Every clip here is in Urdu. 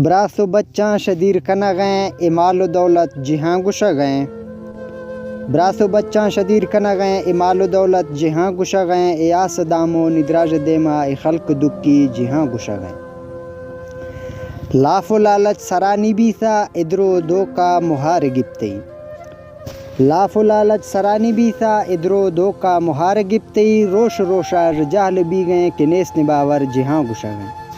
براس و بچاں شدیر کنغیں امال و دولت جہاں گشغیں براس و بچاں شدیر کنغیں امال و دولت جہاں گشغیں اے آس دامو ندراج دیما اے خلق دکی جہاں گشغیں لاف و لالچ سرانی بیسا ادرو دو کا مہار گپتی لاف و لالچ سرانی بیسا ادرو دو کا مہار گپتی روش روشا رجال بی گئیں کہ نیس نباور جہاں گشغیں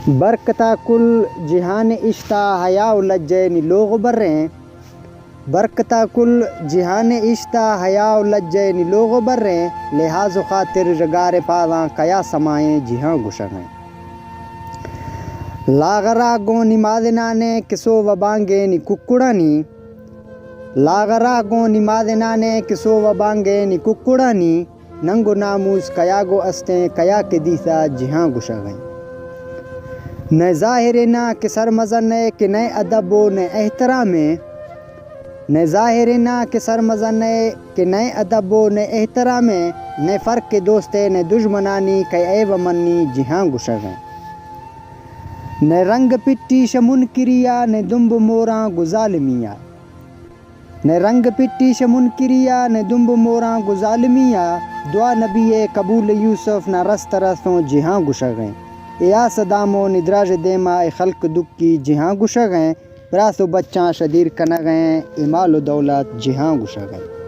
برکتا کل جہان اشتا حیا و لجے نلوغ بریں برکتا کل جہان اشتا حیا و لجے نلوغ بریں لحاظ و خاطر رگار پاواں کیا سمائیں جہاں گشغیں لاغرا گو نماز نانے کسو و بانگے نی ککڑانی لاغرا گو نماز نانے کسو و بانگے نی ککڑانی ننگو ناموس کیا گو استیں کیا کے دیسا جہاں گشغیں نہ ظاہر نہ کہ سر مزن کہ نئے ادب و نہ احترام نہ ظاہر نہ کہ سر مزن کہ نئے ادب و نہ احترام نہ فرق کے دوستے نہ دشمنانی کہ اے و منی جہاں گشغیں نہ رنگ پٹی شمن کریا نہ دمب موراں گزالمیا نہ رنگ پٹی شمن کریا نہ دمب موراں گزالمیا دعا نبی قبول یوسف نہ رست رستوں جہاں گشغیں یا صدامو ندراج دیما اے خلق دکی جہاں گشغیں براس و بچاں شدیر کنغیں امال و دولت جہاں گشغیں